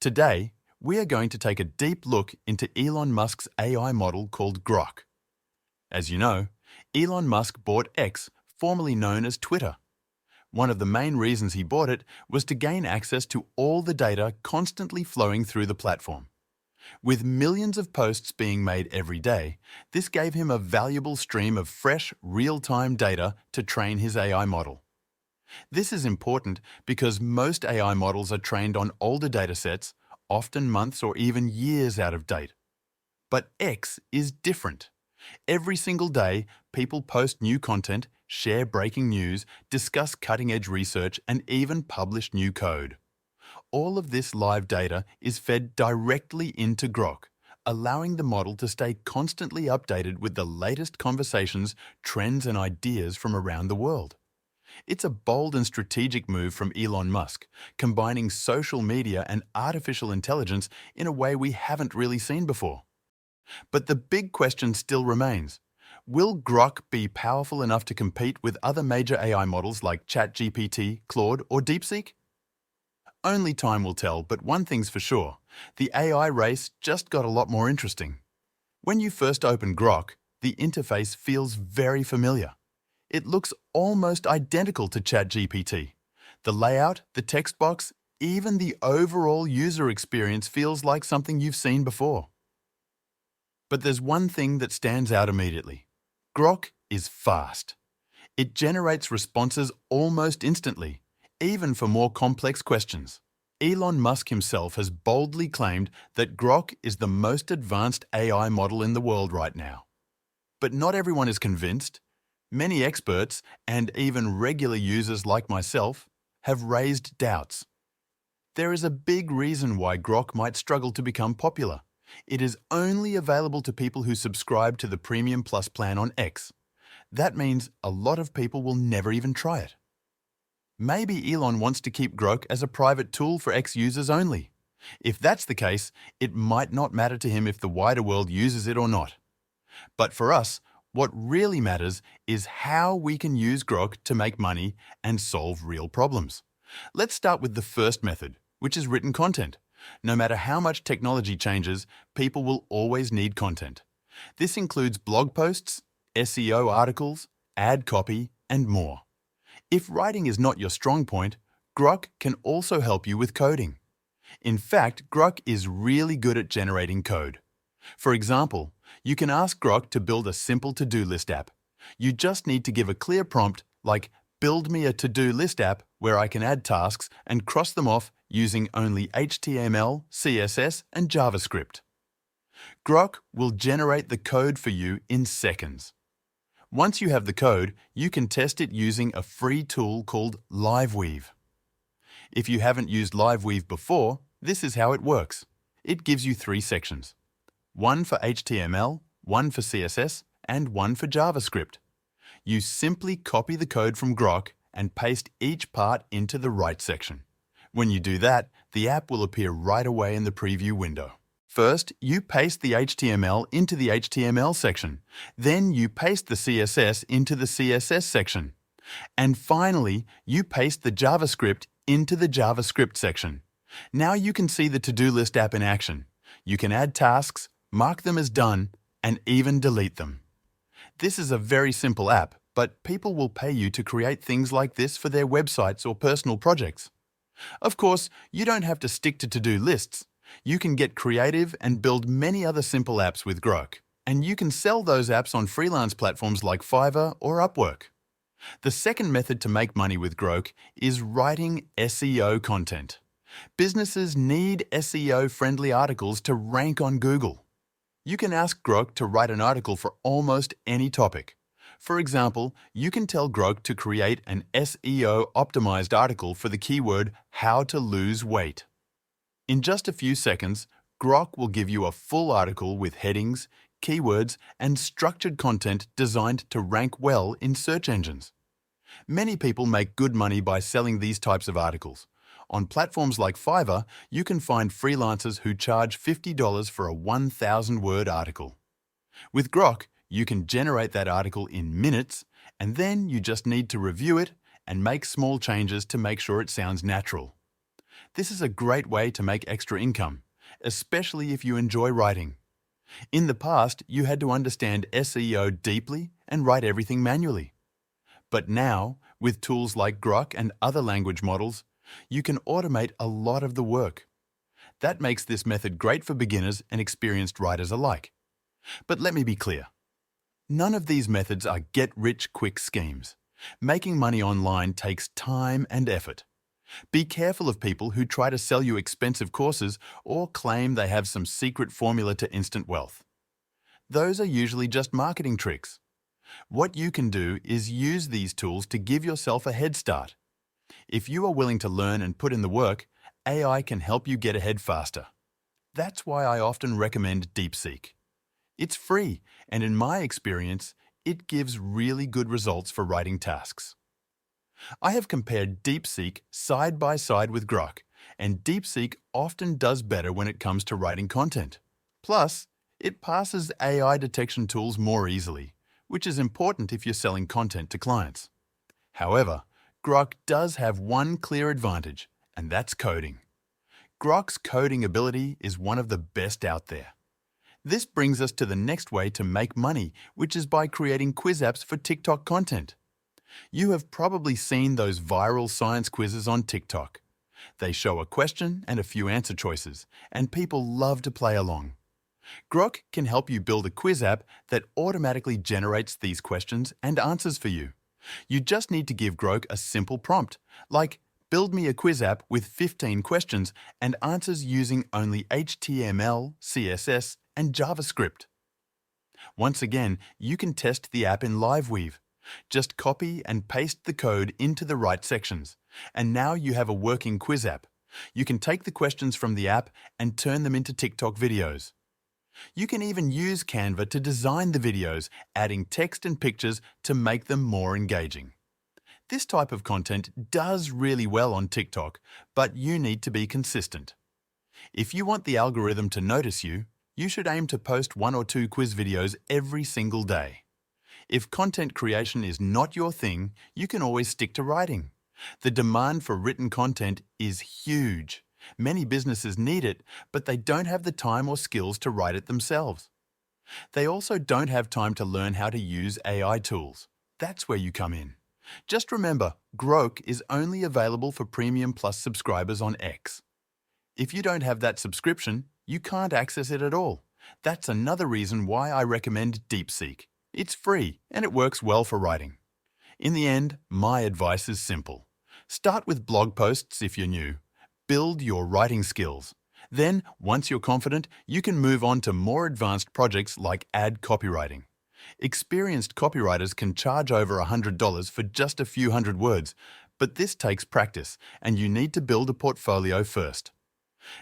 Today, we are going to take a deep look into Elon Musk's AI model called Grok. As you know, Elon Musk bought X, formerly known as Twitter. One of the main reasons he bought it was to gain access to all the data constantly flowing through the platform. With millions of posts being made every day, this gave him a valuable stream of fresh, real-time data to train his AI model. This is important because most AI models are trained on older datasets, often months or even years out of date. But X is different. Every single day, people post new content, share breaking news, discuss cutting-edge research, and even publish new code. All of this live data is fed directly into Grok, allowing the model to stay constantly updated with the latest conversations, trends, and ideas from around the world. It's a bold and strategic move from Elon Musk, combining social media and artificial intelligence in a way we haven't really seen before. But the big question still remains. Will Grok be powerful enough to compete with other major AI models like ChatGPT, Claude, or DeepSeek? Only time will tell, but one thing's for sure. The AI race just got a lot more interesting. When you first open Grok, the interface feels very familiar. It looks almost identical to ChatGPT. The layout, the text box, even the overall user experience feels like something you've seen before. But there's one thing that stands out immediately. Grok is fast. It generates responses almost instantly, even for more complex questions. Elon Musk himself has boldly claimed that Grok is the most advanced AI model in the world right now. But not everyone is convinced. Many experts, and even regular users like myself, have raised doubts. There is a big reason why Grok might struggle to become popular. It is only available to people who subscribe to the Premium Plus plan on X. That means a lot of people will never even try it. Maybe Elon wants to keep Grok as a private tool for X users only. If that's the case, it might not matter to him if the wider world uses it or not. But for us, what really matters is how we can use Grok to make money and solve real problems. Let's start with the first method, which is written content. No matter how much technology changes, people will always need content. This includes blog posts, SEO articles, ad copy, and more. If writing is not your strong point, Grok can also help you with coding. In fact, Grok is really good at generating code. For example, you can ask Grok to build a simple to-do list app. You just need to give a clear prompt like, "Build me a to-do list app where I can add tasks and cross them off using only HTML, CSS, and JavaScript." Grok will generate the code for you in seconds. Once you have the code, you can test it using a free tool called LiveWeave. If you haven't used LiveWeave before, this is how it works. It gives you 3 sections. One for HTML, one for CSS, and one for JavaScript. You simply copy the code from Grok and paste each part into the right section. When you do that, the app will appear right away in the preview window. First, you paste the HTML into the HTML section. Then you paste the CSS into the CSS section. And finally, you paste the JavaScript into the JavaScript section. Now you can see the to-do list app in action. You can add tasks, mark them as done, and even delete them. This is a very simple app, but people will pay you to create things like this for their websites or personal projects. Of course, you don't have to stick to to-do lists. You can get creative and build many other simple apps with Grok, and you can sell those apps on freelance platforms like Fiverr or Upwork. The second method to make money with Grok is writing SEO content. Businesses need SEO-friendly articles to rank on Google. You can ask Grok to write an article for almost any topic. For example, you can tell Grok to create an SEO-optimized article for the keyword "how to lose weight." In just a few seconds, Grok will give you a full article with headings, keywords, and structured content designed to rank well in search engines. Many people make good money by selling these types of articles. On platforms like Fiverr, you can find freelancers who charge $50 for a 1,000-word article. With Grok, you can generate that article in minutes, and then you just need to review it and make small changes to make sure it sounds natural. This is a great way to make extra income, especially if you enjoy writing. In the past, you had to understand SEO deeply and write everything manually. But now, with tools like Grok and other language models, you can automate a lot of the work. That makes this method great for beginners and experienced writers alike. But let me be clear. None of these methods are get-rich-quick schemes. Making money online takes time and effort. Be careful of people who try to sell you expensive courses or claim they have some secret formula to instant wealth. Those are usually just marketing tricks. What you can do is use these tools to give yourself a head start. If you are willing to learn and put in the work, AI can help you get ahead faster. That's why I often recommend DeepSeek. It's free, and in my experience, it gives really good results for writing tasks. I have compared DeepSeek side by side with Grok, and DeepSeek often does better when it comes to writing content. Plus, it passes AI detection tools more easily, which is important if you're selling content to clients. However, Grok does have one clear advantage, and that's coding. Grok's coding ability is one of the best out there. This brings us to the next way to make money, which is by creating quiz apps for TikTok content. You have probably seen those viral science quizzes on TikTok. They show a question and a few answer choices, and people love to play along. Grok can help you build a quiz app that automatically generates these questions and answers for you. You just need to give Grok a simple prompt, like build me a quiz app with 15 questions and answers using only HTML, CSS, and JavaScript. Once again, you can test the app in LiveWeave. Just copy and paste the code into the right sections, and now you have a working quiz app. You can take the questions from the app and turn them into TikTok videos. You can even use Canva to design the videos, adding text and pictures to make them more engaging. This type of content does really well on TikTok, but you need to be consistent. If you want the algorithm to notice you, you should aim to post 1 or 2 quiz videos every single day. If content creation is not your thing, you can always stick to writing. The demand for written content is huge. Many businesses need it, but they don't have the time or skills to write it themselves. They also don't have time to learn how to use AI tools. That's where you come in. Just remember, Grok is only available for Premium Plus subscribers on X. If you don't have that subscription, you can't access it at all. That's another reason why I recommend DeepSeek. It's free and it works well for writing. In the end, my advice is simple. Start with blog posts if you're new. Build your writing skills. Then, once you're confident, you can move on to more advanced projects like ad copywriting. Experienced copywriters can charge over $100 for just a few hundred words, but this takes practice and you need to build a portfolio first.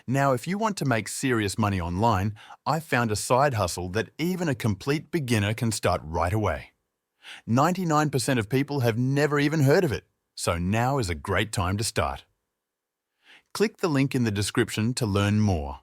Now, if you want to make serious money online, I found a side hustle that even a complete beginner can start right away. 99% of people have never even heard of it, so now is a great time to start. Click the link in the description to learn more.